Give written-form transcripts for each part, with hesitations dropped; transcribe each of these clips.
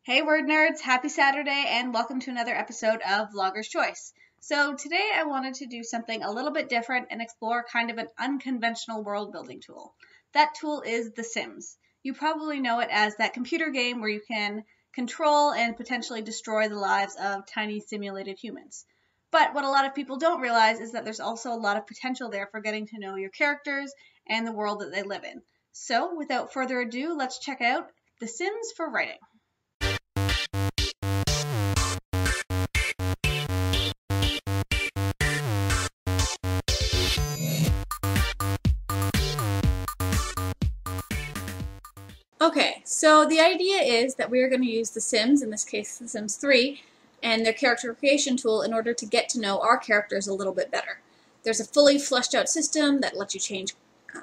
Hey word nerds, happy Saturday and welcome to another episode of Vlogger's Choice. So today I wanted to do something a little bit different and explore kind of an unconventional world building tool. That tool is The Sims. You probably know it as that computer game where you can control and potentially destroy the lives of tiny simulated humans. But what a lot of people don't realize is that there's also a lot of potential there for getting to know your characters and the world that they live in. So without further ado, let's check out The Sims for writing. Okay, so the idea is that we're going to use The Sims, in this case The Sims 3, and their character creation tool in order to get to know our characters a little bit better. There's a fully fleshed out system that lets you change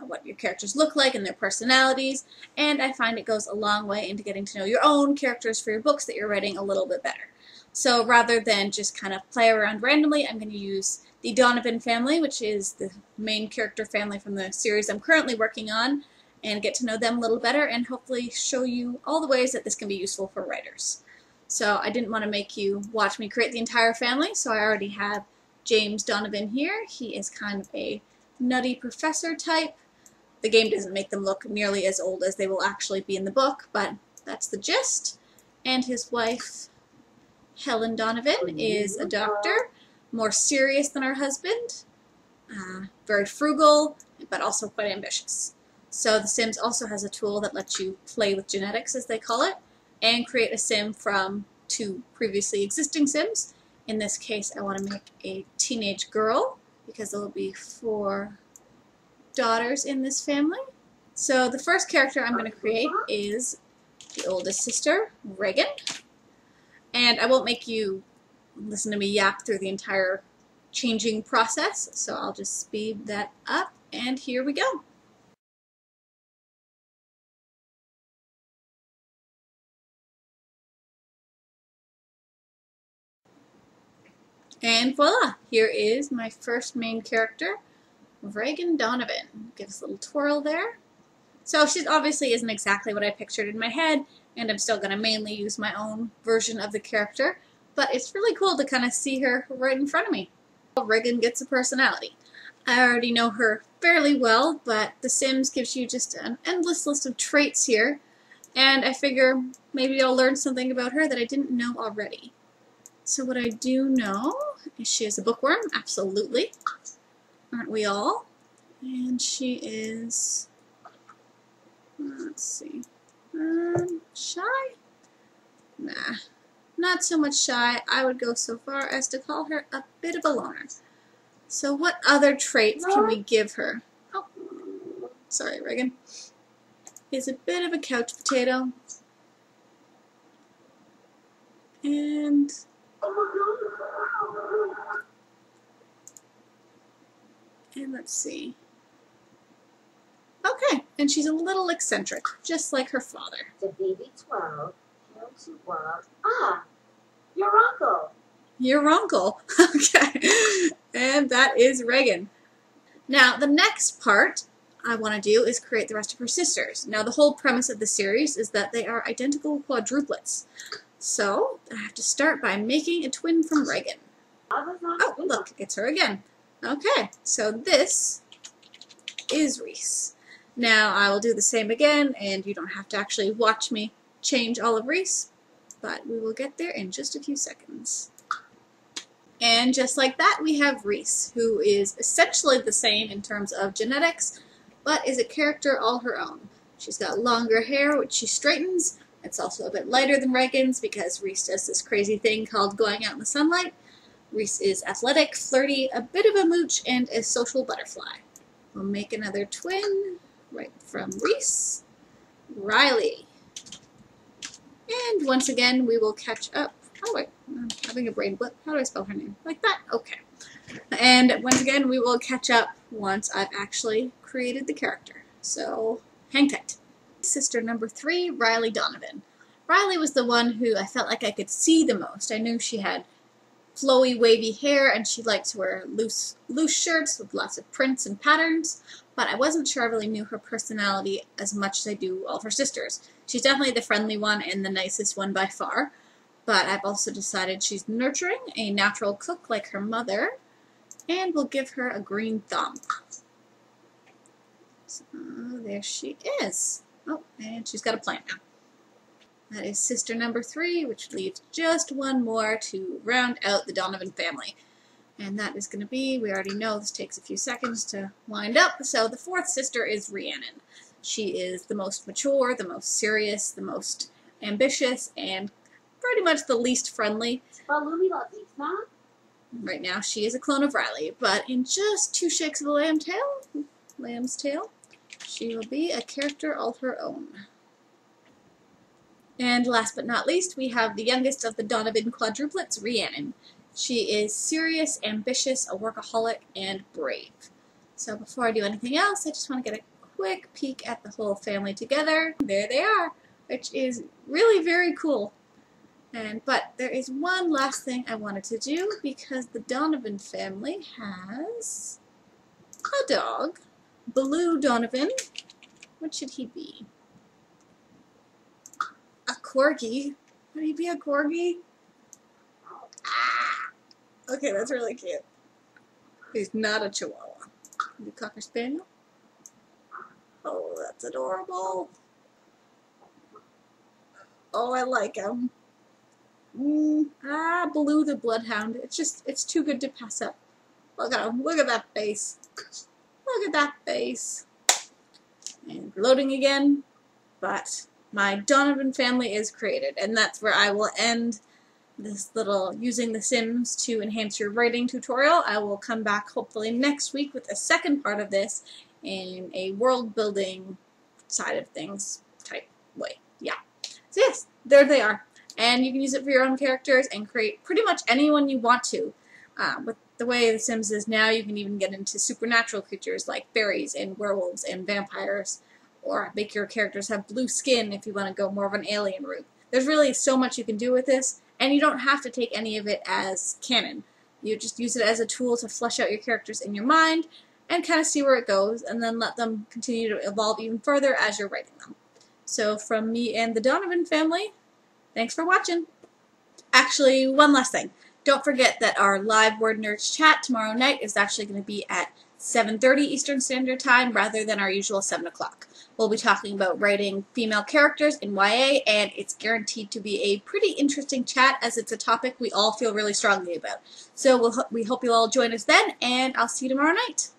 what your characters look like and their personalities, and I find it goes a long way into getting to know your own characters for your books that you're writing a little bit better. So rather than just kind of play around randomly, I'm going to use the Donovan family, which is the main character family from the series I'm currently working on, and get to know them a little better and hopefully show you all the ways that this can be useful for writers. So I didn't want to make you watch me create the entire family, so I already have James Donovan here. He is kind of a nutty professor type. The game doesn't make them look nearly as old as they will actually be in the book, but that's the gist. And his wife, Helen Donovan, is a doctor, more serious than her husband, very frugal, but also quite ambitious. So The Sims also has a tool that lets you play with genetics, as they call it, and create a sim from two previously existing Sims. In this case, I want to make a teenage girl, because there will be 4 daughters in this family. So the first character I'm going to create is the oldest sister, Reagan. And I won't make you listen to me yap through the entire changing process, so I'll just speed that up, and here we go. And voila, here is my first main character, Reagan Donovan. Gives a little twirl there. So she obviously isn't exactly what I pictured in my head, and I'm still going to mainly use my own version of the character, but it's really cool to kind of see her right in front of me. Reagan gets a personality. I already know her fairly well, but The Sims gives you just an endless list of traits here, and I figure maybe I'll learn something about her that I didn't know already. So what I do know is she is a bookworm, absolutely. Aren't we all? And she is, let's see, shy? Nah, not so much shy. I would go so far as to call her a bit of a loner. So what other traits can we give her? Oh, sorry, Reagan. Is a bit of a couch potato. And let's see. Okay, and she's a little eccentric, just like her father. The BB12, Q12. Ah, your uncle. Your uncle. Okay. And that is Reagan. Now, the next part I want to do is create the rest of her sisters. Now, the whole premise of the series is that they are identical quadruplets. So, I have to start by making a twin from Reagan. Oh, look, it's her again. Okay, so this is Reese. Now, I will do the same again, and you don't have to actually watch me change all of Reese, but we will get there in just a few seconds. And just like that, we have Reese, who is essentially the same in terms of genetics, but is a character all her own. She's got longer hair, which she straightens. It's also a bit lighter than Reagan's because Reese does this crazy thing called going out in the sunlight. Reese is athletic, flirty, a bit of a mooch, and a social butterfly. We'll make another twin right from Reese, Riley. And once again, we will catch up. Oh wait, I'm having a brain blip. How do I spell her name? Like that? Okay. And once again, we will catch up once I've actually created the character. So, hang tight. Sister number 3, Riley Donovan. Riley was the one who I felt like I could see the most. I knew she had flowy, wavy hair, and she liked to wear loose shirts with lots of prints and patterns, but I wasn't sure I really knew her personality as much as I do all of her sisters. She's definitely the friendly one and the nicest one by far, but I've also decided she's nurturing, a natural cook like her mother, and we'll give her a green thumb. So there she is. Oh, and she's got a plant now. That is sister number 3, which leaves just one more to round out the Donovan family. And that is going to be, we already know this takes a few seconds to wind up, so the 4th sister is Rhiannon. She is the most mature, the most serious, the most ambitious, and pretty much the least friendly. Right now she is a clone of Riley, but in just 2 shakes of the lamb's tail, she will be a character all her own. And last but not least, we have the youngest of the Donovan quadruplets, Rhiannon. She is serious, ambitious, a workaholic, and brave. So before I do anything else, I just want to get a quick peek at the whole family together. There they are, which is really very cool. But there is one last thing I wanted to do, because the Donovan family has a dog, Blue Donovan. What should he be? A corgi. Would he be a corgi? Ah! Okay, that's really cute. He's not a chihuahua. The Cocker Spaniel? Oh, that's adorable. Oh, I like him. Blue the Bloodhound. It's too good to pass up. Look at him. Look at that face. Look at that face. And loading again. But my Donovan family is created, and that's where I will end this little using The Sims to enhance your writing tutorial. I will come back hopefully next week with a second part of this in a world building side of things type way. Yeah. So yes, there they are. And you can use it for your own characters and create pretty much anyone you want to. With the way The Sims is now, you can even get into supernatural creatures like fairies and werewolves and vampires, or make your characters have blue skin if you want to go more of an alien route. There's really so much you can do with this, and you don't have to take any of it as canon. You just use it as a tool to flesh out your characters in your mind and kind of see where it goes, and then let them continue to evolve even further as you're writing them. So from me and the Donovan family, thanks for watching. Actually, one last thing. Don't forget that our live WordNerds chat tomorrow night is actually going to be at 7:30 Eastern Standard Time rather than our usual 7 o'clock. We'll be talking about writing female characters in YA, and it's guaranteed to be a pretty interesting chat as it's a topic we all feel really strongly about. So we hope you'll all join us then, and I'll see you tomorrow night.